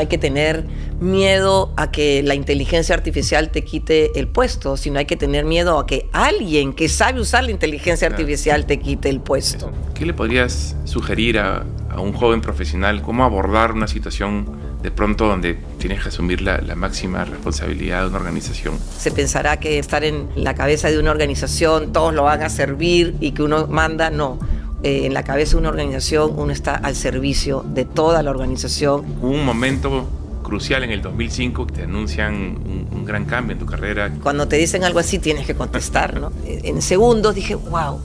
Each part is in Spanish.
Hay que tener miedo a que la inteligencia artificial te quite el puesto, sino hay que tener miedo a que alguien que sabe usar la inteligencia artificial te quite el puesto. ¿Qué le podrías sugerir a un joven profesional cómo abordar una situación de pronto donde tienes que asumir la máxima responsabilidad de una organización? Se pensará que estar en la cabeza de una organización todos lo van a servir y que uno manda, no. En la cabeza de una organización uno está al servicio de toda la organización. Hubo un momento crucial en el 2005 que te anuncian un gran cambio en tu carrera. Cuando te dicen algo así tienes que contestar, ¿no? En segundos dije, wow,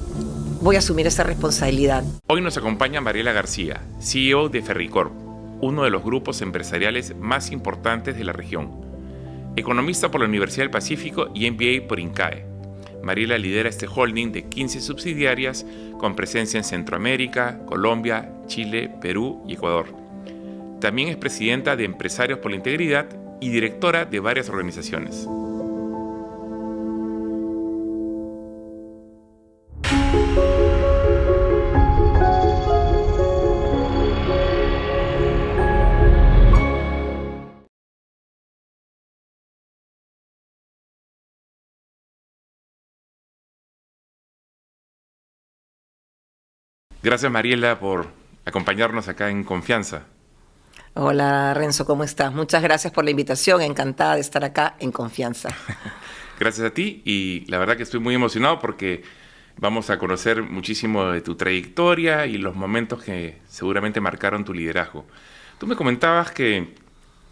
voy a asumir esa responsabilidad. Hoy nos acompaña Mariela García, CEO de Ferricorp, uno de los grupos empresariales más importantes de la región. Economista por la Universidad del Pacífico y MBA por INCAE. Mariela lidera este holding de 15 subsidiarias con presencia en Centroamérica, Colombia, Chile, Perú y Ecuador. También es presidenta de Empresarios por la Integridad y directora de varias organizaciones. Gracias, Mariela, por acompañarnos acá en Confianza. Hola, Renzo, ¿cómo estás? Muchas gracias por la invitación, encantada de estar acá en Confianza. Gracias a ti y la verdad que estoy muy emocionado porque vamos a conocer muchísimo de tu trayectoria y los momentos que seguramente marcaron tu liderazgo. Tú me comentabas que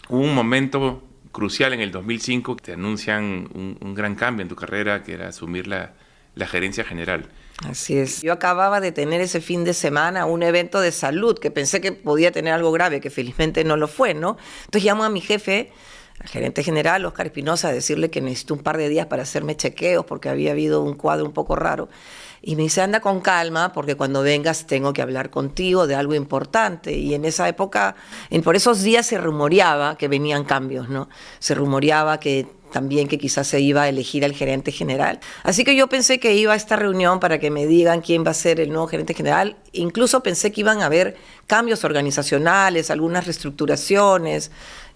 hubo un momento crucial en el 2005 que te anuncian un gran cambio en tu carrera, que era asumir la gerencia general. Así es. Yo acababa de tener ese fin de semana un evento de salud que pensé que podía tener algo grave, que felizmente no lo fue, ¿no? Entonces llamo a mi jefe, al gerente general, Oscar Espinosa, a decirle que necesito un par de días para hacerme chequeos porque había habido un cuadro un poco raro. Y me dice, anda con calma porque cuando vengas tengo que hablar contigo de algo importante. Y en esa época, por esos días se rumoreaba que venían cambios, ¿no? Se rumoreaba que también que quizás se iba a elegir al gerente general. Así que yo pensé que iba a esta reunión para que me digan quién va a ser el nuevo gerente general. Incluso pensé que iban a haber cambios organizacionales, algunas reestructuraciones,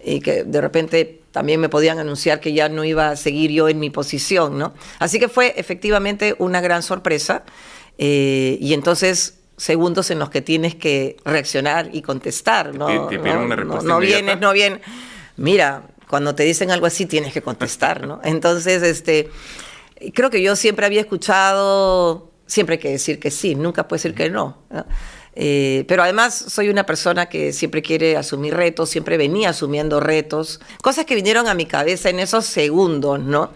y que de repente también me podían anunciar que ya no iba a seguir yo en mi posición, ¿no? Así que fue efectivamente una gran sorpresa. Y entonces segundos en los que tienes que reaccionar y contestar, ¿no? Te pidieron una respuesta no inmediata. no vienes. Mira, cuando te dicen algo así tienes que contestar, ¿no? Entonces, creo que yo siempre había escuchado, siempre hay que decir que sí, nunca puede decir que no, ¿no? Pero además soy una persona que siempre quiere asumir retos, siempre venía asumiendo retos, cosas que vinieron a mi cabeza en esos segundos, ¿no?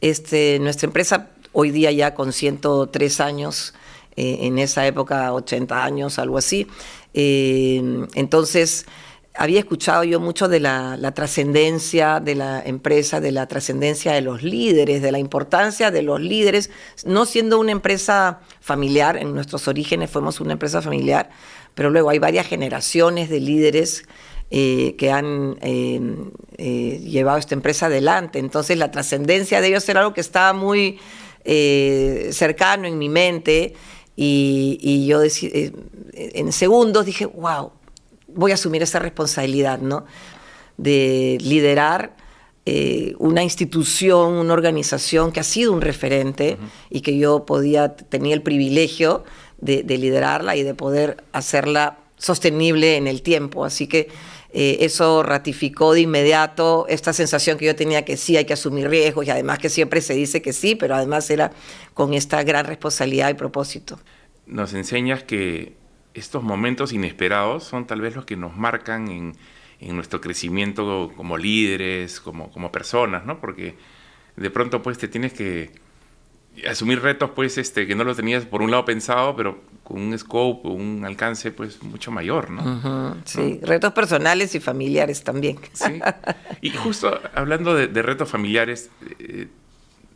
Nuestra empresa hoy día ya con 103 años, en esa época 80 años, algo así, entonces había escuchado yo mucho de la trascendencia de la empresa, de la trascendencia de los líderes, de la importancia de los líderes, no siendo una empresa familiar, en nuestros orígenes fuimos una empresa familiar, pero luego hay varias generaciones de líderes que han llevado esta empresa adelante. Entonces la trascendencia de ellos era algo que estaba muy cercano en mi mente y yo en segundos dije, wow, voy a asumir esa responsabilidad, ¿no? De liderar una institución, una organización que ha sido un referente y que yo tenía el privilegio de liderarla y de poder hacerla sostenible en el tiempo. Así que eso ratificó de inmediato esta sensación que yo tenía que sí, hay que asumir riesgos y además que siempre se dice que sí, pero además era con esta gran responsabilidad y propósito. Nos enseñas que estos momentos inesperados son tal vez los que nos marcan en nuestro crecimiento como líderes, como personas, ¿no? Porque de pronto pues te tienes que asumir retos pues que no los tenías por un lado pensado, pero con un scope, un alcance pues mucho mayor, ¿no? Sí, ¿no? Retos personales y familiares también. Sí. Y justo hablando de retos familiares,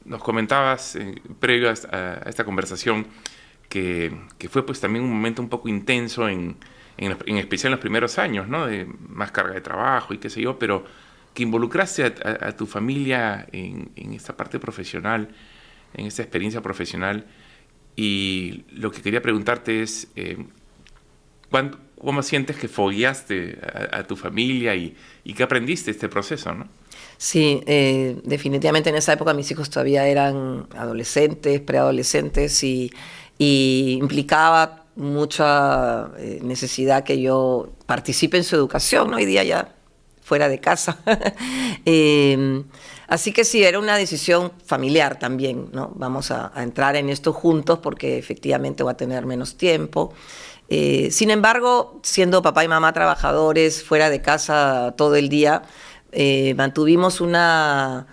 nos comentabas previo a esta conversación que fue pues también un momento un poco intenso en especial en los primeros años, ¿no? De más carga de trabajo y qué sé yo, pero que involucraste a tu familia en esta parte profesional, en esta experiencia profesional. Y lo que quería preguntarte es, ¿Cómo sientes que fogueaste a tu familia y qué aprendiste este proceso, ¿no? Sí, definitivamente en esa época mis hijos todavía eran adolescentes, preadolescentes y implicaba mucha necesidad que yo participe en su educación, ¿no? Hoy día ya fuera de casa. Así que sí, era una decisión familiar también, ¿no? Vamos a entrar en esto juntos porque efectivamente voy a tener menos tiempo. Sin embargo, siendo papá y mamá trabajadores fuera de casa todo el día, mantuvimos una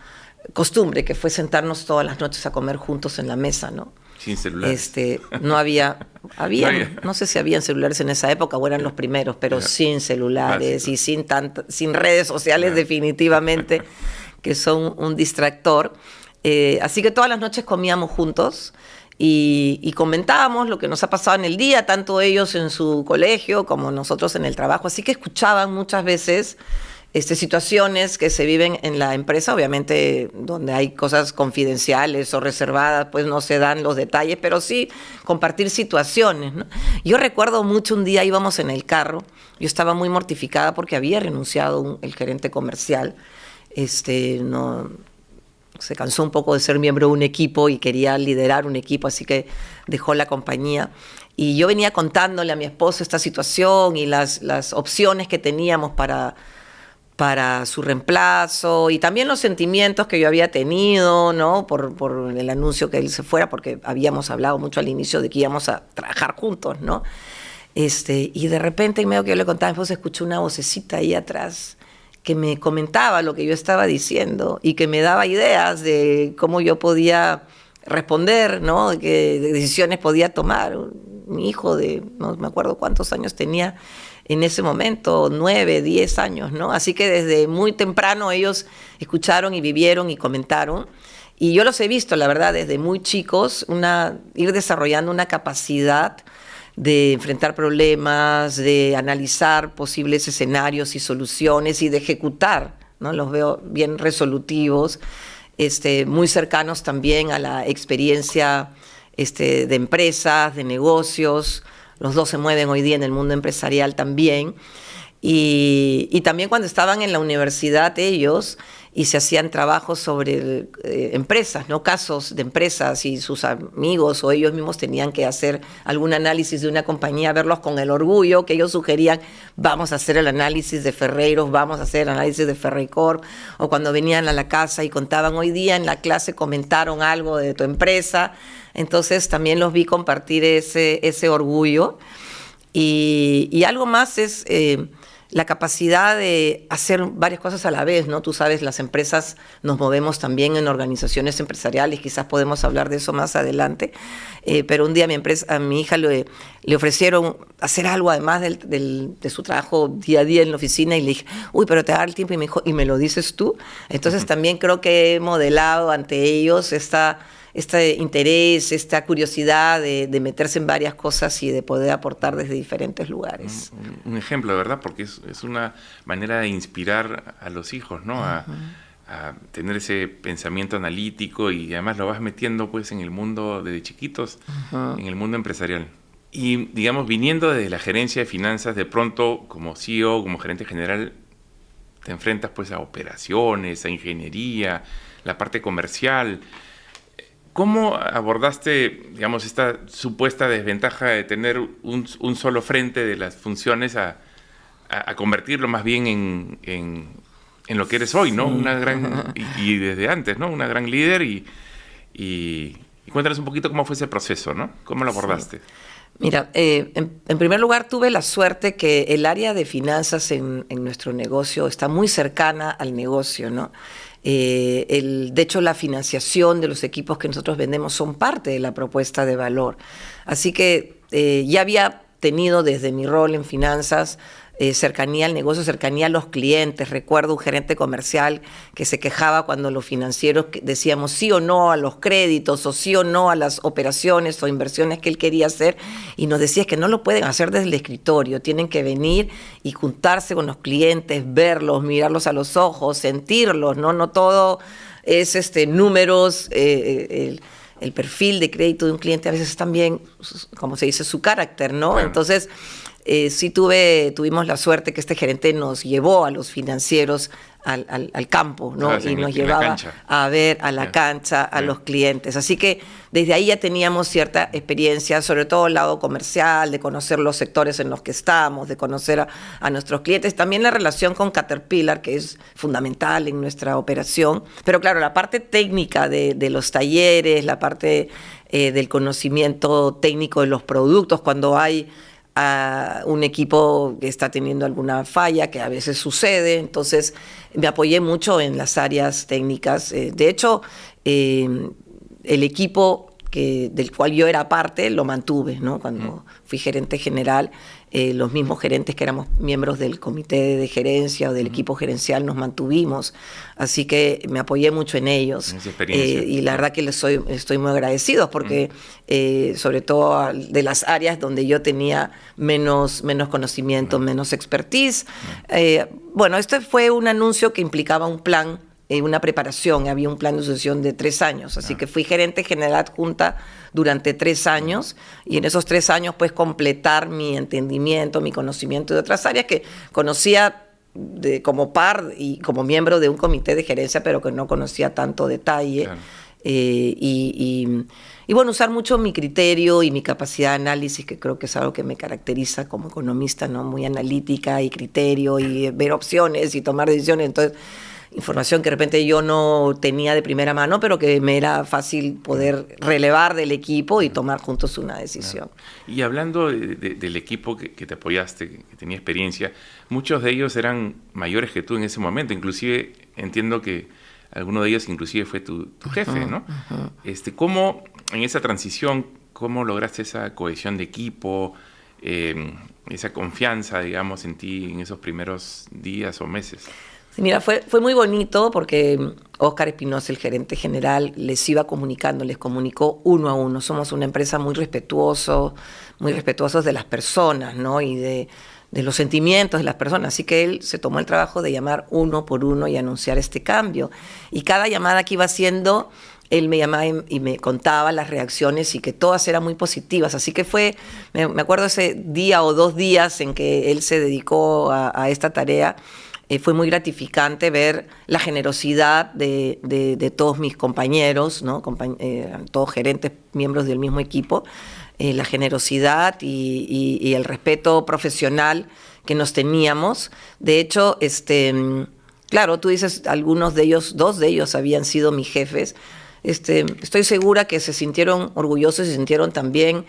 costumbre que fue sentarnos todas las noches a comer juntos en la mesa, ¿no? Sin celulares. No había, no sé si habían celulares en esa época o eran los primeros, pero sin celulares y sin redes sociales definitivamente, que son un distractor. Así que todas las noches comíamos juntos y comentábamos lo que nos ha pasado en el día, tanto ellos en su colegio como nosotros en el trabajo. Así que escuchaban muchas veces situaciones que se viven en la empresa, obviamente donde hay cosas confidenciales o reservadas, pues no se dan los detalles, pero sí compartir situaciones, ¿no? Yo recuerdo mucho un día íbamos en el carro, yo estaba muy mortificada porque había renunciado el gerente comercial, no, se cansó un poco de ser miembro de un equipo y quería liderar un equipo, así que dejó la compañía. Y yo venía contándole a mi esposo esta situación y las opciones que teníamos para su reemplazo y también los sentimientos que yo había tenido, ¿no? por el anuncio que él se fuera, porque habíamos hablado mucho al inicio de que íbamos a trabajar juntos, ¿no? Y de repente, en medio que yo le contaba, pues escuché una vocecita ahí atrás que me comentaba lo que yo estaba diciendo y que me daba ideas de cómo yo podía responder, ¿no? De qué decisiones podía tomar. Mi hijo no me acuerdo cuántos años tenía en ese momento, 9, 10 años, ¿no? Así que desde muy temprano ellos escucharon y vivieron y comentaron. Y yo los he visto, la verdad, desde muy chicos, ir desarrollando una capacidad de enfrentar problemas, de analizar posibles escenarios y soluciones y de ejecutar, ¿no? Los veo bien resolutivos, muy cercanos también a la experiencia de empresas, de negocios. Los dos se mueven hoy día en el mundo empresarial también. Y también cuando estaban en la universidad ellos y se hacían trabajos sobre empresas, ¿no? Casos de empresas y sus amigos o ellos mismos tenían que hacer algún análisis de una compañía, verlos con el orgullo que ellos sugerían, vamos a hacer el análisis de Ferreiros, vamos a hacer el análisis de Ferreicorp, o cuando venían a la casa y contaban, hoy día en la clase comentaron algo de tu empresa. Entonces también los vi compartir ese orgullo. Y algo más es la capacidad de hacer varias cosas a la vez, ¿no? Tú sabes, las empresas nos movemos también en organizaciones empresariales, quizás podemos hablar de eso más adelante, pero un día a mi hija le ofrecieron hacer algo además de su trabajo día a día en la oficina y le dije, uy, pero te da el tiempo, y me dijo, ¿y me lo dices tú? Entonces también creo que he modelado ante ellos este interés, esta curiosidad de meterse en varias cosas y de poder aportar desde diferentes lugares. Un ejemplo, ¿verdad? Porque es una manera de inspirar a los hijos, ¿no? A tener ese pensamiento analítico y además lo vas metiendo pues en el mundo desde chiquitos, en el mundo empresarial. Y digamos, viniendo desde la gerencia de finanzas, de pronto como CEO, como gerente general, te enfrentas pues a operaciones, a ingeniería, la parte comercial. ¿Cómo abordaste, digamos, esta supuesta desventaja de tener un solo frente de las funciones a convertirlo más bien en lo que eres hoy, ¿no? Una gran, y desde antes, ¿no? Una gran líder y cuéntanos un poquito cómo fue ese proceso, ¿no? ¿Cómo lo abordaste? Sí. Mira, en primer lugar tuve la suerte que el área de finanzas en nuestro negocio está muy cercana al negocio, ¿no? De hecho, la financiación de los equipos que nosotros vendemos son parte de la propuesta de valor. Así que ya había tenido desde mi rol en finanzas cercanía al negocio, cercanía a los clientes. Recuerdo un gerente comercial que se quejaba cuando los financieros decíamos sí o no a los créditos o sí o no a las operaciones o inversiones que él quería hacer, y nos decía que no lo pueden hacer desde el escritorio, tienen que venir y juntarse con los clientes, verlos, mirarlos a los ojos, sentirlos, no todo es números, el perfil de crédito de un cliente a veces también, como se dice, su carácter, ¿no? Claro. Entonces, sí tuvimos la suerte que este gerente nos llevó a los financieros al campo, ¿no? Y nos llevaba a ver a la cancha, a los clientes. Así que desde ahí ya teníamos cierta experiencia, sobre todo el lado comercial, de conocer los sectores en los que estamos, de conocer a nuestros clientes. También la relación con Caterpillar, que es fundamental en nuestra operación. Pero claro, la parte técnica de los talleres, la parte del conocimiento técnico de los productos, cuando hay un equipo que está teniendo alguna falla, que a veces sucede, entonces me apoyé mucho en las áreas técnicas. De hecho, el equipo del cual yo era parte lo mantuve, ¿no? Cuando fui gerente general, los mismos gerentes que éramos miembros del comité de gerencia o del equipo gerencial nos mantuvimos, así que me apoyé mucho en ellos. En esa experiencia. Y la verdad que estoy muy agradecido porque sobre todo de las áreas donde yo tenía menos conocimiento, menos expertise. Bueno, este fue un anuncio que implicaba un plan, una preparación, había un plan de sucesión de 3 años, así que fui gerente general adjunta durante 3 años y en esos 3 años pues completar mi entendimiento, mi conocimiento de otras áreas que conocía como par y como miembro de un comité de gerencia, pero que no conocía tanto detalle. Claro. Y bueno, usar mucho mi criterio y mi capacidad de análisis, que creo que es algo que me caracteriza como economista, ¿no? Muy analítica y criterio y ver opciones y tomar decisiones. Entonces, información que de repente yo no tenía de primera mano, pero que me era fácil poder relevar del equipo y tomar juntos una decisión. Y hablando del equipo que te apoyaste, que tenía experiencia, muchos de ellos eran mayores que tú en ese momento, inclusive entiendo que alguno de ellos inclusive fue tu jefe, ¿no? ¿Cómo en esa transición, cómo lograste esa cohesión de equipo, esa confianza, digamos, en ti en esos primeros días o meses? Sí, mira, fue muy bonito porque Óscar Espinosa, el gerente general, les iba comunicando, les comunicó uno a uno. Somos una empresa muy respetuosos de las personas, ¿no? Y de los sentimientos de las personas. Así que él se tomó el trabajo de llamar uno por uno y anunciar este cambio. Y cada llamada que iba haciendo, él me llamaba y me contaba las reacciones y que todas eran muy positivas. Así que me acuerdo ese día o 2 días en que él se dedicó a esta tarea. Fue muy gratificante ver la generosidad de todos mis compañeros, ¿no? Todos gerentes, miembros del mismo equipo, la generosidad y el respeto profesional que nos teníamos. De hecho, claro, tú dices, algunos de ellos, 2 de ellos habían sido mis jefes. Estoy segura que se sintieron orgullosos y se sintieron también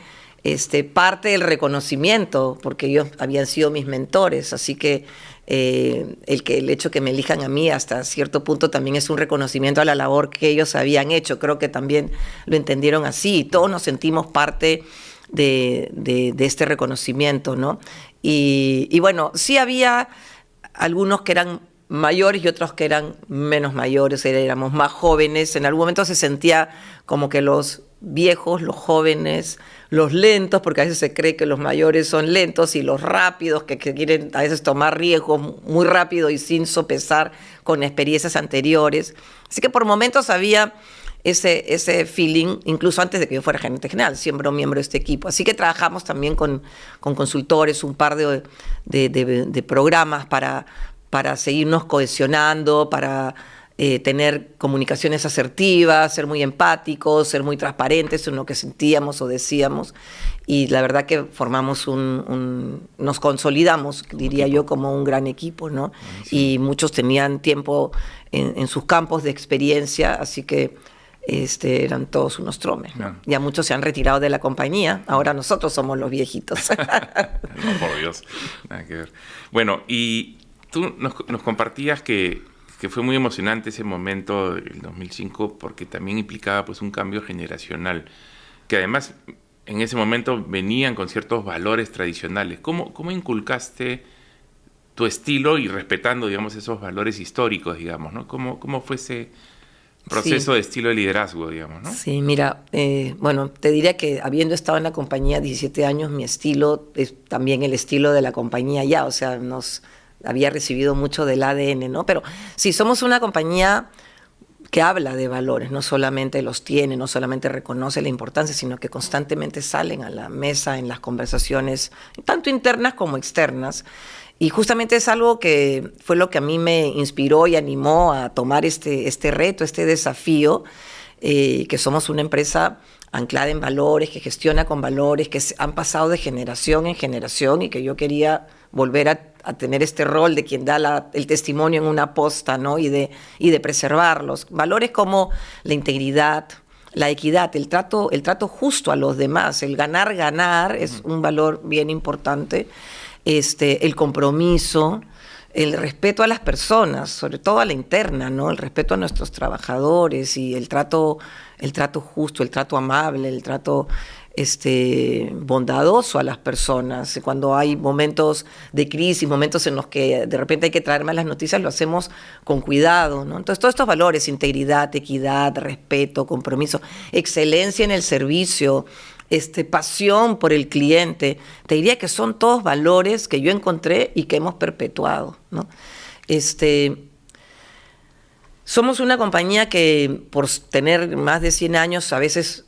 parte del reconocimiento, porque ellos habían sido mis mentores, así que el hecho que me elijan a mí hasta cierto punto también es un reconocimiento a la labor que ellos habían hecho. Creo que también lo entendieron así. Todos nos sentimos parte de este reconocimiento, ¿no? Y bueno, sí había algunos que eran mayores y otros que eran menos mayores, éramos más jóvenes. En algún momento se sentía como que los viejos, los jóvenes, los lentos, porque a veces se cree que los mayores son lentos, y los rápidos, que quieren a veces tomar riesgos muy rápido y sin sopesar con experiencias anteriores. Así que por momentos había ese feeling, incluso antes de que yo fuera gerente general, siempre miembro de este equipo. Así que trabajamos también con consultores, un par de programas para seguirnos cohesionando, para tener comunicaciones asertivas, ser muy empáticos, ser muy transparentes en lo que sentíamos o decíamos. Y la verdad que formamos nos consolidamos, diría yo, como un gran equipo, ¿no? Sí. Y muchos tenían tiempo en sus campos de experiencia, así que eran todos unos tromes, ¿no? Ya muchos se han retirado de la compañía, ahora nosotros somos los viejitos. No, por Dios, nada que ver. Bueno, y tú nos compartías que fue muy emocionante ese momento del 2005 porque también implicaba pues un cambio generacional, que además en ese momento venían con ciertos valores tradicionales. ¿Cómo inculcaste tu estilo y respetando, digamos, esos valores históricos, digamos, ¿no? ¿Cómo fue ese proceso de estilo de liderazgo, digamos, ¿no? Sí, mira, bueno, te diría que habiendo estado en la compañía 17 años, mi estilo es también el estilo de la compañía ya, o sea, había recibido mucho del ADN, ¿no? Pero sí, somos una compañía que habla de valores, no solamente los tiene, no solamente reconoce la importancia, sino que constantemente salen a la mesa en las conversaciones, tanto internas como externas. Y justamente es algo que fue lo que a mí me inspiró y animó a tomar este reto, este desafío, que somos una empresa anclada en valores, que gestiona con valores, que han pasado de generación en generación y que yo quería volver a tener este rol de quien da el testimonio en una posta, ¿no? y de preservarlos. Valores como la integridad, la equidad, el trato justo a los demás, el ganar es un valor bien importante, el compromiso, el respeto a las personas, sobre todo a la interna, ¿no? El respeto a nuestros trabajadores y el trato justo, el trato amable, el trato bondadoso a las personas. Cuando hay momentos de crisis, momentos en los que de repente hay que traer malas noticias, lo hacemos con cuidado, ¿no? Entonces, todos estos valores, integridad, equidad, respeto, compromiso, excelencia en el servicio, pasión por el cliente, te diría que son todos valores que yo encontré y que hemos perpetuado, ¿no? Somos una compañía que, por tener más de 100 años, a veces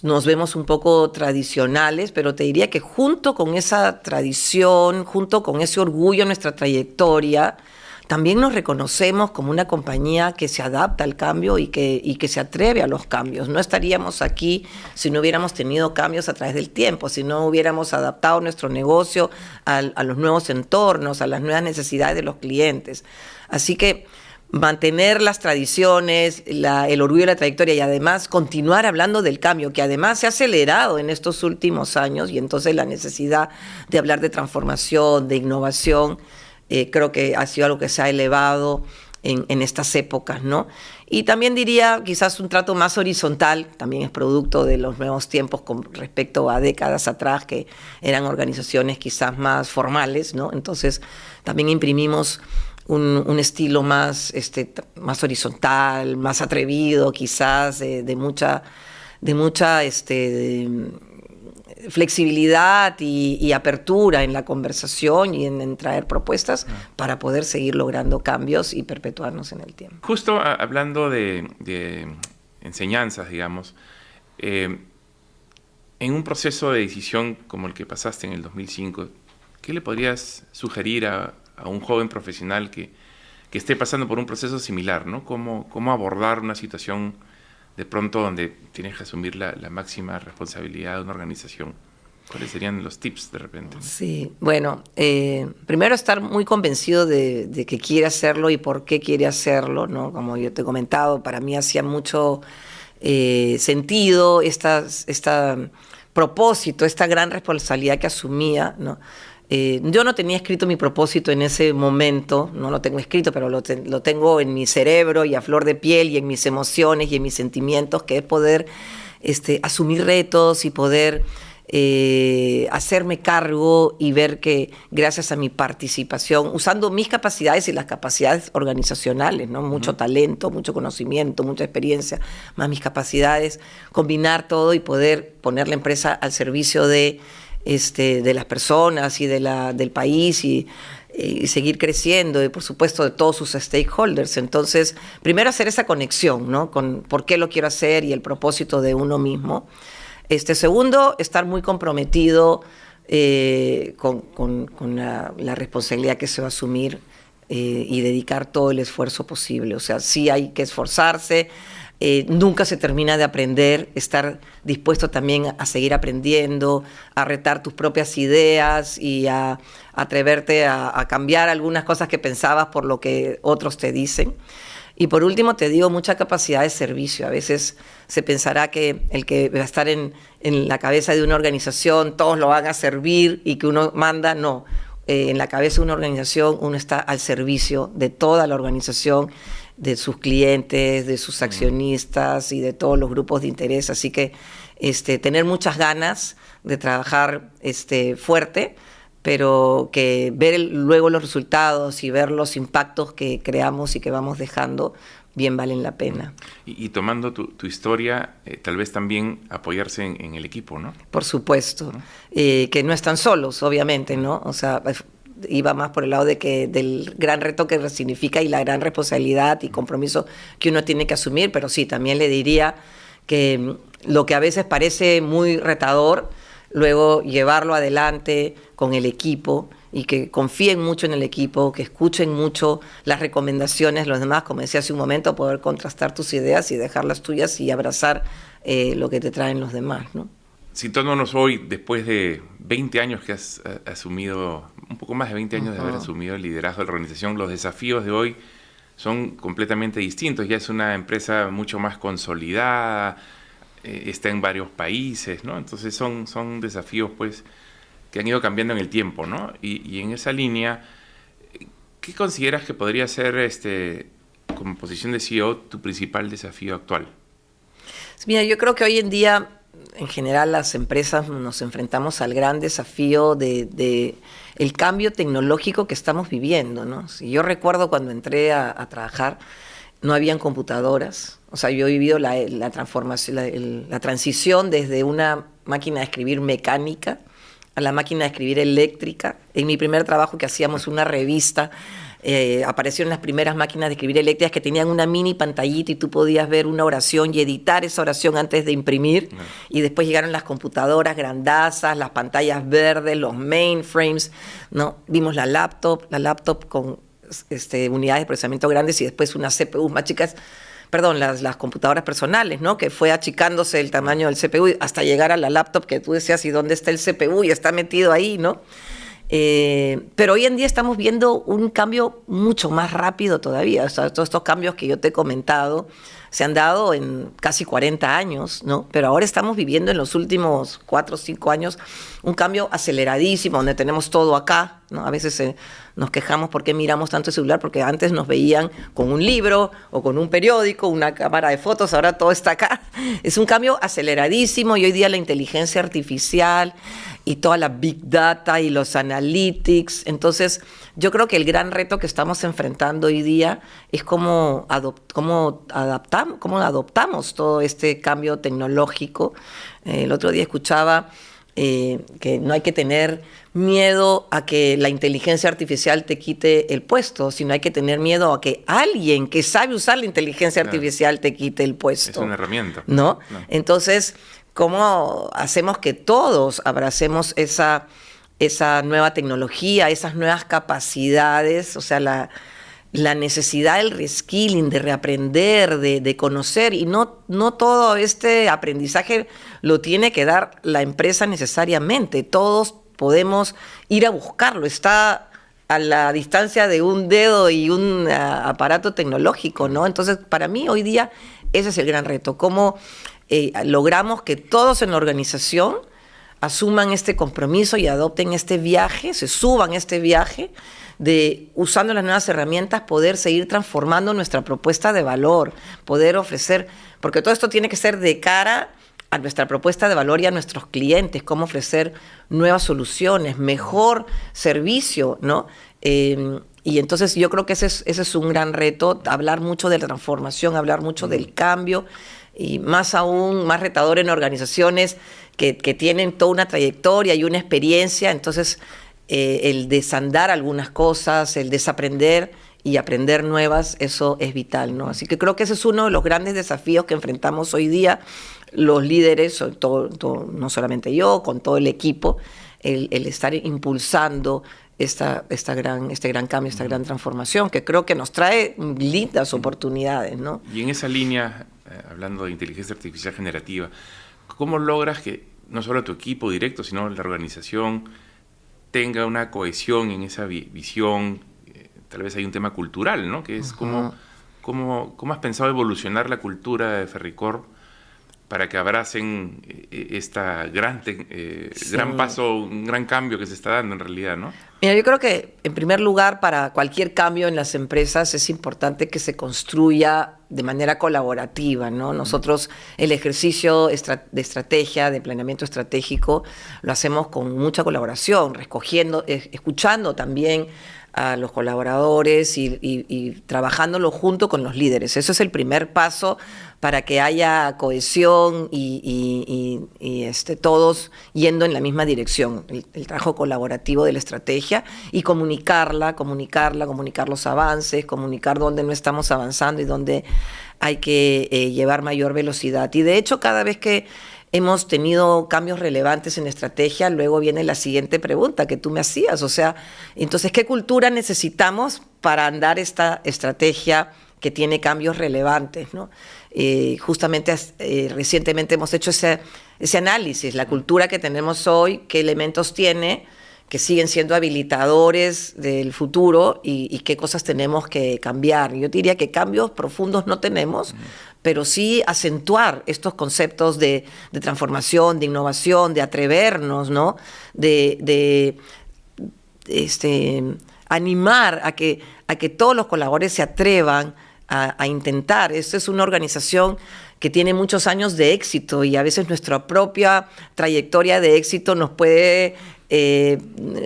nos vemos un poco tradicionales, pero te diría que junto con esa tradición, junto con ese orgullo en nuestra trayectoria, también nos reconocemos como una compañía que se adapta al cambio y que se atreve a los cambios. No estaríamos aquí si no hubiéramos tenido cambios a través del tiempo, si no hubiéramos adaptado nuestro negocio a los nuevos entornos, a las nuevas necesidades de los clientes. Así que mantener las tradiciones, el orgullo de la trayectoria y además continuar hablando del cambio, que además se ha acelerado en estos últimos años, y entonces la necesidad de hablar de transformación, de innovación, creo que ha sido algo que se ha elevado en estas épocas, ¿no? Y también diría quizás un trato más horizontal, también es producto de los nuevos tiempos con respecto a décadas atrás, que eran organizaciones quizás más formales, ¿no? Entonces también imprimimos un estilo más horizontal, más atrevido, quizás de mucha flexibilidad y apertura en la conversación y en traer propuestas para poder seguir logrando cambios y perpetuarnos en el tiempo. Justo hablando de enseñanzas, digamos, en un proceso de decisión como el que pasaste en el 2005, ¿qué le podrías sugerir a un joven profesional que esté pasando por un proceso similar, ¿no? ¿Cómo abordar una situación de pronto donde tienes que asumir la máxima responsabilidad de una organización? ¿Cuáles serían los tips de repente? Sí, bueno, primero estar muy convencido de que quiere hacerlo y por qué quiere hacerlo, ¿no? Como yo te he comentado, para mí hacía mucho sentido esta propósito, esta gran responsabilidad que asumía, ¿no? Yo no tenía escrito mi propósito en ese momento, no lo tengo escrito, pero lo tengo en mi cerebro y a flor de piel y en mis emociones y en mis sentimientos, que es poder asumir retos y poder hacerme cargo y ver que gracias a mi participación, usando mis capacidades y las capacidades organizacionales, ¿no? Mucho talento, mucho conocimiento, mucha experiencia, más mis capacidades, combinar todo y poder poner la empresa al servicio de las personas y del país y seguir creciendo y por supuesto de todos sus stakeholders. Entonces, primero hacer esa conexión, ¿no? Con por qué lo quiero hacer y el propósito de uno mismo. Segundo, estar muy comprometido con la responsabilidad que se va a asumir y dedicar todo el esfuerzo posible. O sea, sí hay que esforzarse. Nunca se termina de aprender, estar dispuesto también a seguir aprendiendo, a retar tus propias ideas y a atreverte a cambiar algunas cosas que pensabas por lo que otros te dicen. Y por último, te digo, mucha capacidad de servicio. A veces se pensará que el que va a estar en la cabeza de una organización, todos lo van a servir y que uno manda, no. En la cabeza de una organización uno está al servicio de toda la organización, de sus clientes, de sus accionistas y de todos los grupos de interés. Así que tener muchas ganas de trabajar fuerte, pero que ver luego los resultados y ver los impactos que creamos y que vamos dejando, bien valen la pena. Y tomando tu historia, tal vez también apoyarse en el equipo, ¿no? Por supuesto, que no están solos, obviamente, ¿no? O sea, iba más por el lado de que del gran reto que significa y la gran responsabilidad y compromiso que uno tiene que asumir, pero sí, también le diría que lo que a veces parece muy retador, luego llevarlo adelante con el equipo y que confíen mucho en el equipo, que escuchen mucho las recomendaciones de los demás, como decía hace un momento, poder contrastar tus ideas y dejar las tuyas y abrazar lo que te traen los demás, ¿no? Situándonos hoy, después de 20 años que has asumido, un poco más de 20 años de haber asumido el liderazgo de la organización, los desafíos de hoy son completamente distintos. Ya es una empresa mucho más consolidada, está en varios países, ¿no? Entonces son desafíos, pues, que han ido cambiando en el tiempo, ¿no? Y en esa línea, ¿qué consideras que podría ser, como posición de CEO, tu principal desafío actual? Mira, yo creo que hoy en día, en general, las empresas nos enfrentamos al gran desafío de el cambio tecnológico que estamos viviendo, ¿no? Si yo recuerdo cuando entré a trabajar, no habían computadoras. O sea, yo he vivido la transformación, la transición desde una máquina de escribir mecánica a la máquina de escribir eléctrica. En mi primer trabajo, que hacíamos una revista, aparecieron las primeras máquinas de escribir eléctricas que tenían una mini pantallita y tú podías ver una oración y editar esa oración antes de imprimir. Y después llegaron las computadoras grandazas, las pantallas verdes, los mainframes, ¿no? Vimos la laptop con unidades de procesamiento grandes y después unas CPUs más chicas. Perdón, las computadoras personales, ¿no? Que fue achicándose el tamaño del CPU hasta llegar a la laptop que tú decías, ¿y dónde está el CPU? Y está metido ahí, ¿no? Pero hoy en día estamos viendo un cambio mucho más rápido todavía. O sea, todos estos cambios que yo te he comentado se han dado en casi 40 años, ¿no? Pero ahora estamos viviendo en los últimos 4 o 5 años un cambio aceleradísimo, donde tenemos todo acá, ¿no? A veces nos quejamos por qué miramos tanto el celular, porque antes nos veían con un libro o con un periódico, una cámara de fotos, ahora todo está acá. Es un cambio aceleradísimo y hoy día la inteligencia artificial y toda la big data y los analytics. Entonces, yo creo que el gran reto que estamos enfrentando hoy día es cómo adoptamos todo este cambio tecnológico. El otro día escuchaba que no hay que tener miedo a que la inteligencia artificial te quite el puesto, sino hay que tener miedo a que alguien que sabe usar la inteligencia artificial te quite el puesto. Es una herramienta. ¿No? Entonces, ¿cómo hacemos que todos abracemos esa nueva tecnología, esas nuevas capacidades? O sea, la necesidad del reskilling, de reaprender, de conocer, y no todo este aprendizaje lo tiene que dar la empresa necesariamente. Todos podemos ir a buscarlo, está a la distancia de un dedo y un aparato tecnológico, ¿no? Entonces, para mí hoy día ese es el gran reto, cómo logramos que todos en la organización asuman este compromiso y adopten este viaje, se suban a este viaje de, usando las nuevas herramientas, poder seguir transformando nuestra propuesta de valor, poder ofrecer, porque todo esto tiene que ser de cara a nuestra propuesta de valor y a nuestros clientes, cómo ofrecer nuevas soluciones, mejor servicio, ¿no? Y entonces yo creo que ese es un gran reto, hablar mucho de la transformación, hablar mucho del cambio, y más aún, más retador en organizaciones que tienen toda una trayectoria y una experiencia. Entonces, el desandar algunas cosas, el desaprender y aprender nuevas, eso es vital, ¿no? Así que creo que ese es uno de los grandes desafíos que enfrentamos hoy día los líderes, no solamente yo, con todo el equipo, el estar impulsando este gran cambio, esta gran transformación, que creo que nos trae lindas oportunidades, ¿no? Y en esa línea, hablando de inteligencia artificial generativa, ¿cómo logras que no solo tu equipo directo, sino la organización tenga una cohesión en esa visión? Tal vez hay un tema cultural, ¿no? Que es cómo has pensado evolucionar la cultura de Ferricorp para que abracen esta gran paso, un gran cambio que se está dando en realidad, ¿no? Mira, yo creo que en primer lugar, para cualquier cambio en las empresas es importante que se construya de manera colaborativa, ¿no? Nosotros el ejercicio de estrategia, de planeamiento estratégico, lo hacemos con mucha colaboración, escuchando también a los colaboradores y trabajándolo junto con los líderes. Eso es el primer paso para que haya cohesión y todos yendo en la misma dirección. El trabajo colaborativo de la estrategia y comunicar los avances, comunicar dónde no estamos avanzando y dónde hay que llevar mayor velocidad. Y de hecho, cada vez que hemos tenido cambios relevantes en estrategia, luego viene la siguiente pregunta que tú me hacías. O sea, entonces, ¿qué cultura necesitamos para andar esta estrategia que tiene cambios relevantes, ¿no? Justamente recientemente hemos hecho ese análisis, la cultura que tenemos hoy, qué elementos tiene, que siguen siendo habilitadores del futuro y qué cosas tenemos que cambiar. Yo diría que cambios profundos no tenemos, pero sí acentuar estos conceptos de transformación, de innovación, de atrevernos, ¿no? De animar a que todos los colaboradores se atrevan a intentar. Esta es una organización que tiene muchos años de éxito y a veces nuestra propia trayectoria de éxito nos puede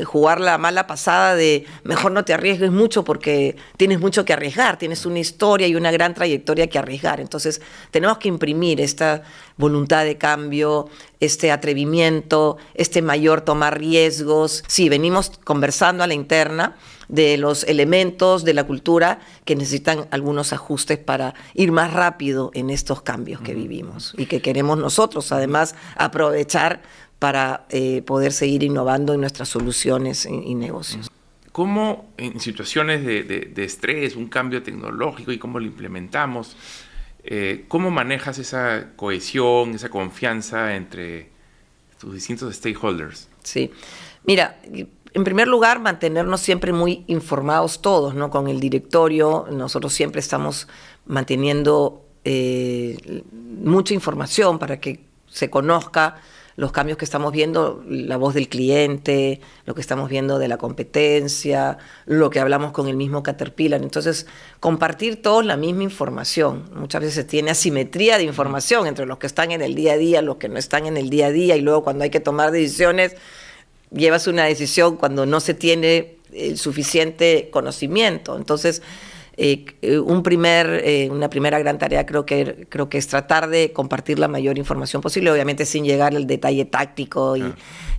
jugar la mala pasada de mejor no te arriesgues mucho porque tienes mucho que arriesgar, tienes una historia y una gran trayectoria que arriesgar. Entonces tenemos que imprimir esta voluntad de cambio, este atrevimiento, este mayor tomar riesgos. Sí, venimos conversando a la interna de los elementos de la cultura que necesitan algunos ajustes para ir más rápido en estos cambios que vivimos y que queremos nosotros además aprovechar para poder seguir innovando en nuestras soluciones y negocios. ¿Cómo en situaciones de estrés, un cambio tecnológico y cómo lo implementamos, cómo manejas esa cohesión, esa confianza entre tus distintos stakeholders? Sí, mira, en primer lugar, mantenernos siempre muy informados todos, ¿no? Con el directorio, nosotros siempre estamos manteniendo mucha información para que se conozca los cambios que estamos viendo, la voz del cliente, lo que estamos viendo de la competencia, lo que hablamos con el mismo Caterpillar. Entonces, compartir todos la misma información. Muchas veces se tiene asimetría de información entre los que están en el día a día, los que no están en el día a día, y luego cuando hay que tomar decisiones, llevas una decisión cuando no se tiene el suficiente conocimiento. Entonces, una primera gran tarea creo que es tratar de compartir la mayor información posible, obviamente sin llegar al detalle táctico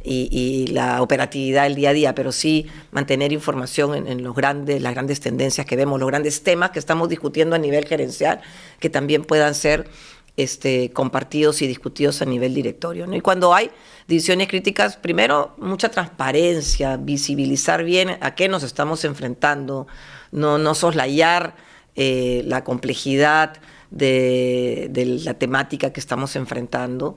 y la operatividad del día a día, pero sí mantener información en las grandes tendencias que vemos, los grandes temas que estamos discutiendo a nivel gerencial, que también puedan ser compartidos y discutidos a nivel directorio, ¿no? Y cuando hay decisiones críticas, primero, mucha transparencia, visibilizar bien a qué nos estamos enfrentando, no soslayar la complejidad de la temática que estamos enfrentando,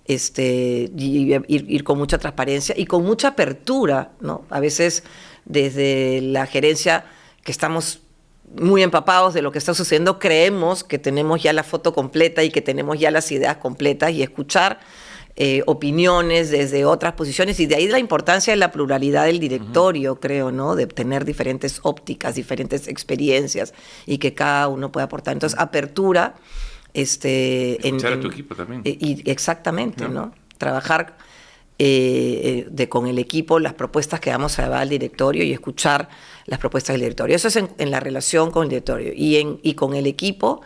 y ir con mucha transparencia y con mucha apertura, ¿no? A veces desde la gerencia que estamos muy empapados de lo que está sucediendo, creemos que tenemos ya la foto completa y que tenemos ya las ideas completas, y escuchar opiniones desde otras posiciones, y de ahí la importancia de la pluralidad del directorio, creo, ¿no? De tener diferentes ópticas, diferentes experiencias y que cada uno pueda aportar. Entonces, apertura. Escuchar a tu equipo también. Exactamente, ¿no? Trabajar con el equipo las propuestas que vamos a llevar al directorio y escuchar las propuestas del directorio. Eso es en la relación con el directorio. Y con el equipo,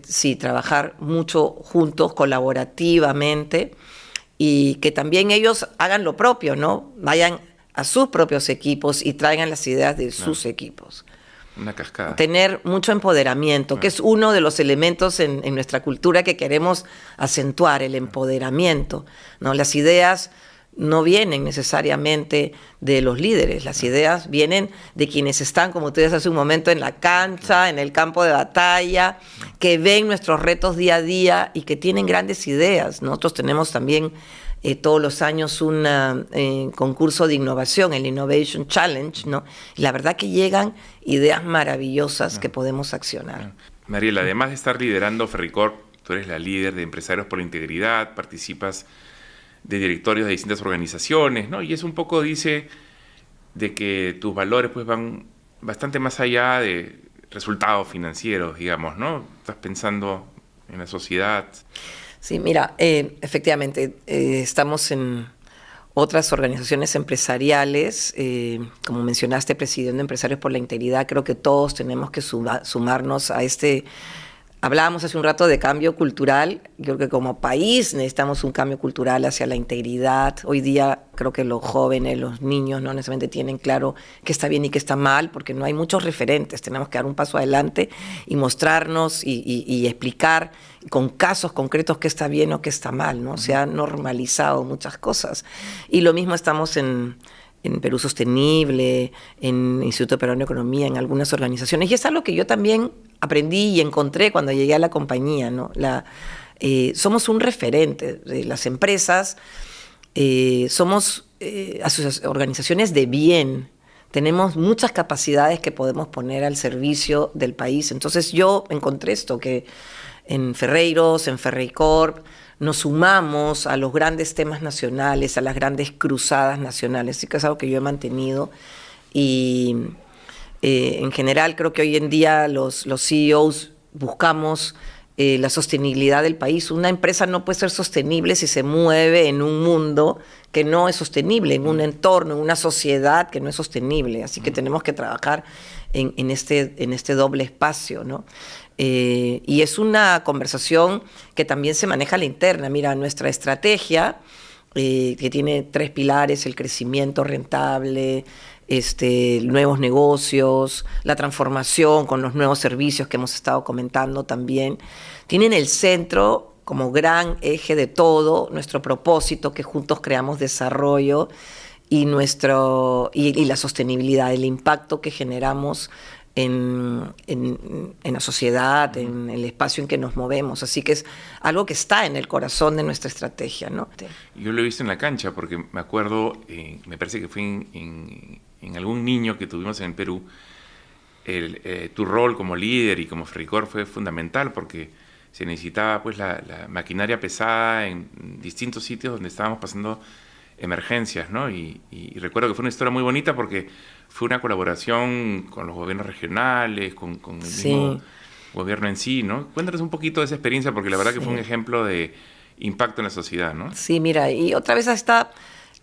sí, trabajar mucho juntos, colaborativamente, y que también ellos hagan lo propio, ¿no? Vayan a sus propios equipos y traigan las ideas de sus equipos. Una cascada. Tener mucho empoderamiento, que es uno de los elementos en nuestra cultura que queremos acentuar, el empoderamiento, ¿no? Las ideas no vienen necesariamente de los líderes, las ideas vienen de quienes están, como tú decías hace un momento, en la cancha, en el campo de batalla, que ven nuestros retos día a día y que tienen grandes ideas. Nosotros tenemos también todos los años un concurso de innovación, el Innovation Challenge, ¿no? Y la verdad que llegan ideas maravillosas que podemos accionar. Mariela, además de estar liderando Ferricorp, tú eres la líder de Empresarios por la Integridad, participas de directorios de distintas organizaciones, ¿no? Y eso un poco dice de que tus valores pues van bastante más allá de resultados financieros, digamos, ¿no? Estás pensando en la sociedad. Sí, mira, efectivamente, estamos en otras organizaciones empresariales, como mencionaste, Presidiendo Empresarios por la Integridad, creo que todos tenemos que sumarnos a este. Hablábamos hace un rato de cambio cultural. Creo que como país necesitamos un cambio cultural hacia la integridad. Hoy día creo que los jóvenes, los niños no necesariamente tienen claro qué está bien y qué está mal, porque no hay muchos referentes. Tenemos que dar un paso adelante y mostrarnos y explicar con casos concretos qué está bien o qué está mal, ¿no? Se han normalizado muchas cosas. Y lo mismo estamos en Perú Sostenible, en Instituto Peruano de Economía, en algunas organizaciones. Y es algo que yo también aprendí y encontré cuando llegué a la compañía, ¿no? Somos un referente de las empresas, somos organizaciones de bien, tenemos muchas capacidades que podemos poner al servicio del país. Entonces yo encontré esto, que en Ferreiros, en Ferreicorp, nos sumamos a los grandes temas nacionales, a las grandes cruzadas nacionales. Sí que es algo que yo he mantenido y en general creo que hoy en día los CEOs buscamos la sostenibilidad del país. Una empresa no puede ser sostenible si se mueve en un mundo que no es sostenible, en un entorno, en una sociedad que no es sostenible. Así que tenemos que trabajar en este doble espacio, ¿no? Y es una conversación que también se maneja a la interna. Mira, nuestra estrategia, que tiene 3 pilares: el crecimiento rentable, nuevos negocios, la transformación con los nuevos servicios que hemos estado comentando también, tienen el centro como gran eje de todo nuestro propósito, que juntos creamos desarrollo y la sostenibilidad, el impacto que generamos en la sociedad, en el espacio en que nos movemos. Así que es algo que está en el corazón de nuestra estrategia, ¿no? Yo lo he visto en la cancha porque me acuerdo, me parece que fue en algún niño que tuvimos en el Perú, tu rol como líder y como Ferreicorp fue fundamental porque se necesitaba pues la maquinaria pesada en distintos sitios donde estábamos pasando emergencias, ¿no? Y recuerdo que fue una historia muy bonita porque fue una colaboración con los gobiernos regionales, con el mismo gobierno en sí, ¿no? Cuéntanos un poquito de esa experiencia porque la verdad que fue un ejemplo de impacto en la sociedad, ¿no? Sí, mira, y otra vez está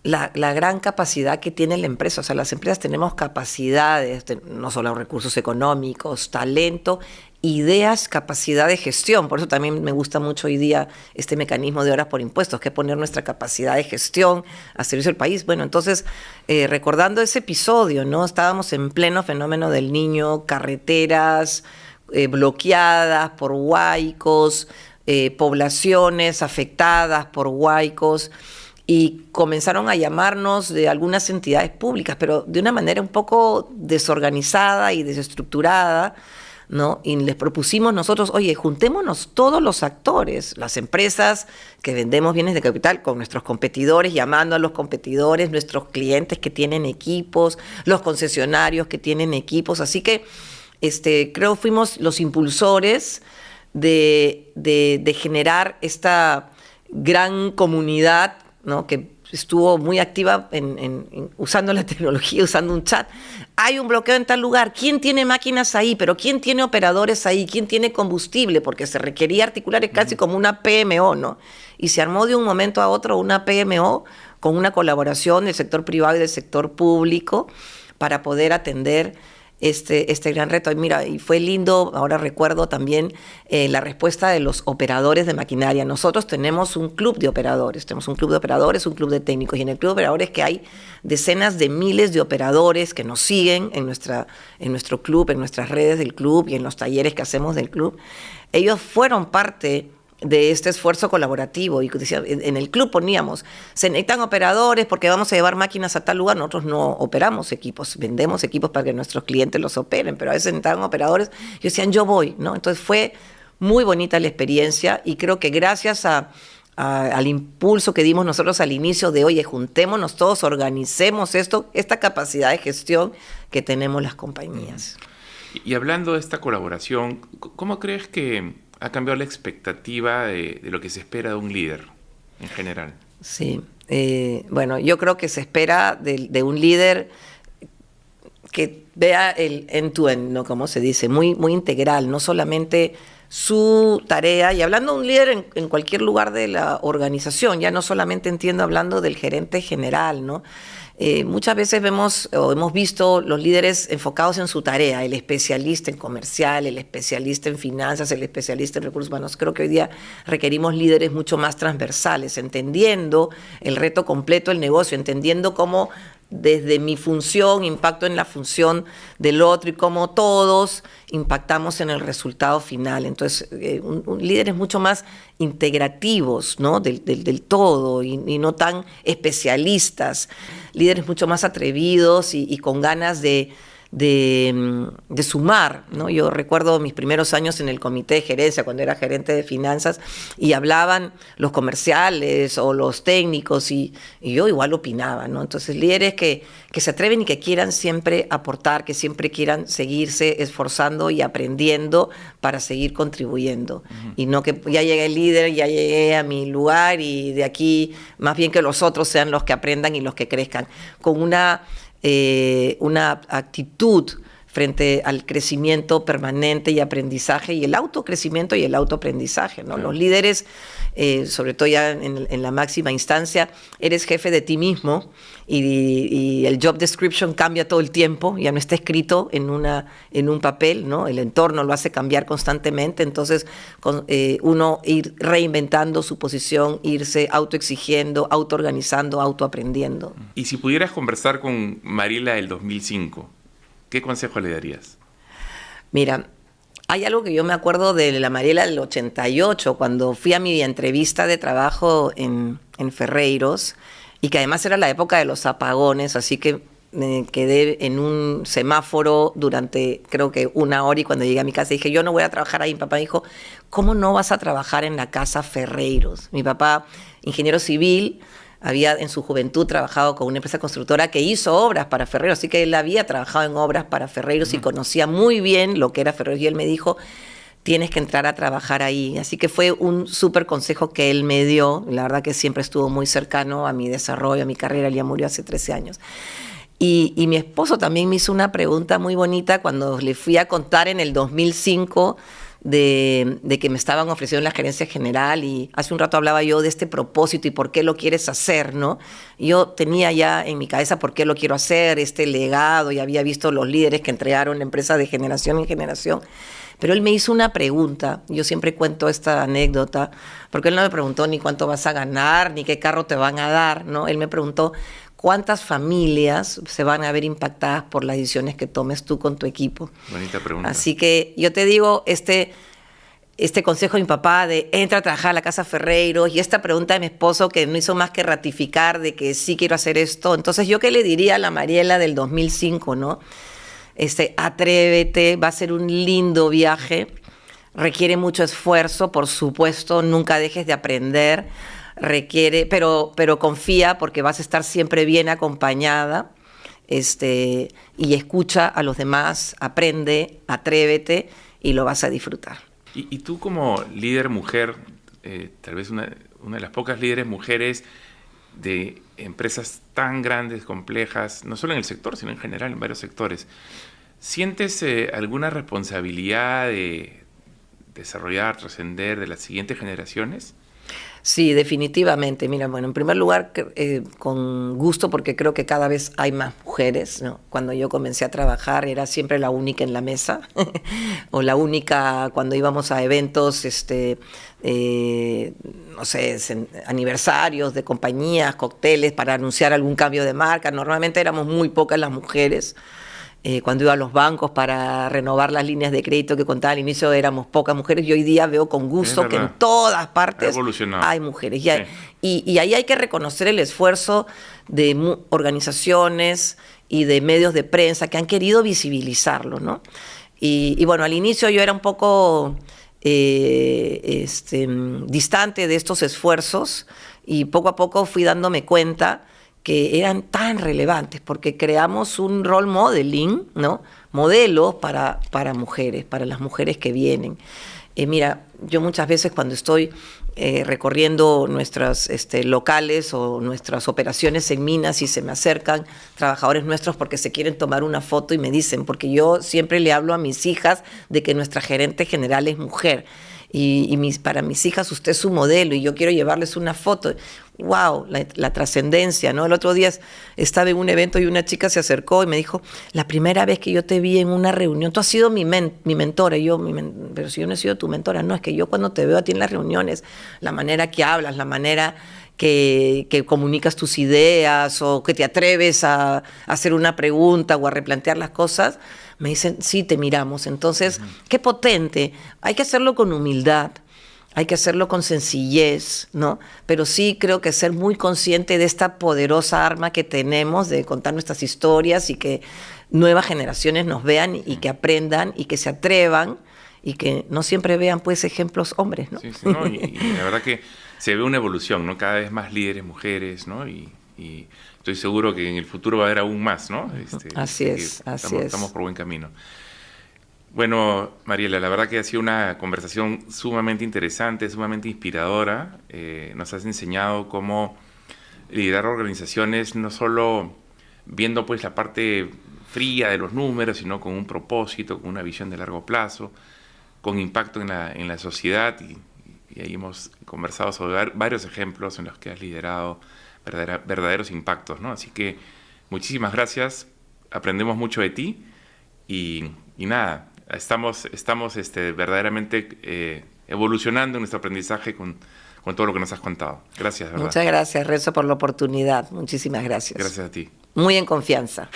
la gran capacidad que tiene la empresa. O sea, las empresas tenemos capacidades, no solo recursos económicos, talento, ideas, capacidad de gestión. Por eso también me gusta mucho hoy día este mecanismo de horas por impuestos, que es poner nuestra capacidad de gestión a servicio del país. Bueno, entonces, recordando ese episodio, ¿no? Estábamos en pleno fenómeno del Niño, carreteras bloqueadas por huaicos, poblaciones afectadas por huaicos, y comenzaron a llamarnos de algunas entidades públicas, pero de una manera un poco desorganizada y desestructurada, ¿no? Y les propusimos nosotros, oye, juntémonos todos los actores, las empresas que vendemos bienes de capital con nuestros competidores, llamando a los competidores, nuestros clientes que tienen equipos, los concesionarios que tienen equipos. Así que creo fuimos los impulsores de generar esta gran comunidad, ¿no? Que estuvo muy activa usando la tecnología, usando un chat. Hay un bloqueo en tal lugar. ¿Quién tiene máquinas ahí? ¿Pero quién tiene operadores ahí? ¿Quién tiene combustible? Porque se requería articular casi como una PMO, ¿no? Y se armó de un momento a otro una PMO con una colaboración del sector privado y del sector público para poder atender este gran reto. Y mira, y fue lindo, ahora recuerdo también la respuesta de los operadores de maquinaria. Nosotros tenemos un club de operadores, un club de técnicos, y en el club de operadores que hay decenas de miles de operadores que nos siguen en nuestro club, en nuestras redes del club y en los talleres que hacemos del club. Ellos fueron parte de este esfuerzo colaborativo, y en el club poníamos, se necesitan operadores porque vamos a llevar máquinas a tal lugar. Nosotros no operamos equipos, vendemos equipos para que nuestros clientes los operen, pero a veces necesitaban operadores y decían, yo voy, ¿no? Entonces fue muy bonita la experiencia, y creo que gracias al impulso que dimos nosotros al inicio de, oye, juntémonos todos, organicemos esta capacidad de gestión que tenemos las compañías. Y hablando de esta colaboración, ¿cómo crees que ha cambiado la expectativa de lo que se espera de un líder en general? Sí, bueno, yo creo que se espera de un líder que vea el end-to-end, ¿no? Como se dice, muy, muy integral, no solamente su tarea, y hablando de un líder en cualquier lugar de la organización, ya no solamente entiendo hablando del gerente general, ¿no? Muchas veces vemos o hemos visto los líderes enfocados en su tarea, el especialista en comercial, el especialista en finanzas, el especialista en recursos humanos. Creo que hoy día requerimos líderes mucho más transversales, entendiendo el reto completo del negocio, entendiendo cómo desde mi función impacto en la función del otro y cómo todos impactamos en el resultado final. Entonces, un líder es mucho más integrativos, ¿no? del todo y no tan especialistas. Líderes mucho más atrevidos y con ganas de sumar, ¿no? Yo recuerdo mis primeros años en el comité de gerencia, cuando era gerente de finanzas, y hablaban los comerciales o los técnicos, y yo igual opinaba, ¿no? Entonces, líderes que se atreven y que quieran siempre aportar, que siempre quieran seguirse esforzando y aprendiendo para seguir contribuyendo. Uh-huh. Y no que ya llegué el líder, ya llegué a mi lugar y de aquí, más bien que los otros sean los que aprendan y los que crezcan, con una actitud frente al crecimiento permanente y aprendizaje y el autocrecimiento y el autoaprendizaje, ¿no? Los líderes, sobre todo ya en la máxima instancia, eres jefe de ti mismo y el job description cambia todo el tiempo, ya no está escrito en un papel, ¿no? El entorno lo hace cambiar constantemente, entonces uno ir reinventando su posición, irse autoexigiendo, autoorganizando, autoaprendiendo. Y si pudieras conversar con Mariela del 2005, ¿qué consejo le darías? Mira, hay algo que yo me acuerdo de la Mariela del 88, cuando fui a mi entrevista de trabajo en Ferreiros, y que además era la época de los apagones, así que me quedé en un semáforo durante creo que 1 hora, y cuando llegué a mi casa dije, yo no voy a trabajar ahí. Mi papá dijo, ¿cómo no vas a trabajar en la casa Ferreiros? Mi papá, ingeniero civil, había en su juventud trabajado con una empresa constructora que hizo obras para Ferreiros, así que él había trabajado en obras para Ferreiros y conocía muy bien lo que era Ferreiros, y él me dijo, tienes que entrar a trabajar ahí. Así que fue un súper consejo que él me dio, la verdad que siempre estuvo muy cercano a mi desarrollo, a mi carrera. Él ya murió hace 13 años. Y mi esposo también me hizo una pregunta muy bonita cuando le fui a contar en el 2005 de que me estaban ofreciendo la gerencia general, y hace un rato hablaba yo de este propósito y por qué lo quieres hacer, ¿no? Yo tenía ya en mi cabeza por qué lo quiero hacer, este legado, y había visto los líderes que entregaron la empresa de generación en generación. Pero él me hizo una pregunta, yo siempre cuento esta anécdota, porque él no me preguntó ni cuánto vas a ganar, ni qué carro te van a dar, ¿no? Él me preguntó, ¿cuántas familias se van a ver impactadas por las decisiones que tomes tú con tu equipo? Bonita pregunta. Así que yo te digo, este consejo de mi papá de entra a trabajar a la casa Ferreiros, y esta pregunta de mi esposo que no hizo más que ratificar de que sí quiero hacer esto. Entonces, ¿yo qué le diría a la Mariela del 2005, no? Atrévete, va a ser un lindo viaje, requiere mucho esfuerzo, por supuesto, nunca dejes de aprender, pero confía, porque vas a estar siempre bien acompañada, y escucha a los demás, aprende, atrévete y lo vas a disfrutar. Y tú como líder mujer, tal vez una de las pocas líderes mujeres de empresas tan grandes, complejas, no solo en el sector, sino en general en varios sectores, ¿sientes alguna responsabilidad de desarrollar, trascender de las siguientes generaciones? Sí, definitivamente. Mira, bueno, en primer lugar, con gusto, porque creo que cada vez hay más mujeres, ¿no? Cuando yo comencé a trabajar era siempre la única en la mesa o la única cuando íbamos a eventos, no sé, aniversarios de compañías, cócteles para anunciar algún cambio de marca. Normalmente éramos muy pocas las mujeres. Cuando iba a los bancos para renovar las líneas de crédito que contaba al inicio, éramos pocas mujeres, y hoy día veo con gusto que en todas partes hay mujeres. Sí. Y ahí hay que reconocer el esfuerzo de organizaciones y de medios de prensa que han querido visibilizarlo, ¿no? Y bueno, al inicio yo era un poco distante de estos esfuerzos, y poco a poco fui dándome cuenta que eran tan relevantes, porque creamos un role modeling, ¿no? Modelos para mujeres, para las mujeres que vienen. Mira, yo muchas veces cuando estoy recorriendo nuestros locales o nuestras operaciones en minas y se me acercan trabajadores nuestros porque se quieren tomar una foto y me dicen, porque yo siempre le hablo a mis hijas de que nuestra gerente general es mujer. Para mis hijas usted es su modelo y yo quiero llevarles una foto. ¡Wow! La trascendencia, ¿no? El otro día estaba en un evento y una chica se acercó y me dijo, la primera vez que yo te vi en una reunión, tú has sido mi mentora. Y yo, pero si yo no he sido tu mentora, no, es que yo cuando te veo a ti en las reuniones, la manera que hablas, la manera que comunicas tus ideas o que te atreves a hacer una pregunta o a replantear las cosas, me dicen, sí, te miramos. Entonces, qué potente. Hay que hacerlo con humildad, hay que hacerlo con sencillez, ¿no? Pero sí creo que ser muy consciente de esta poderosa arma que tenemos de contar nuestras historias y que nuevas generaciones nos vean y que aprendan y que se atrevan y que no siempre vean, pues, ejemplos hombres, ¿no? Sí, sí, ¿no? Y la verdad que se ve una evolución, ¿no? Cada vez más líderes mujeres, ¿no? Y estoy seguro que en el futuro va a haber aún más, ¿no? Así es. Estamos por buen camino. Bueno, Mariela, la verdad que ha sido una conversación sumamente interesante, sumamente inspiradora. Nos has enseñado cómo liderar organizaciones, no solo viendo pues la parte fría de los números, sino con un propósito, con una visión de largo plazo, con impacto en la sociedad. Y ahí hemos conversado sobre varios ejemplos en los que has liderado verdaderos impactos, ¿no? Así que muchísimas gracias, aprendemos mucho de ti y nada, estamos verdaderamente evolucionando en nuestro aprendizaje con todo lo que nos has contado. Gracias, ¿verdad? Muchas gracias, Renzo, por la oportunidad. Muchísimas gracias. Gracias a ti. Muy en confianza.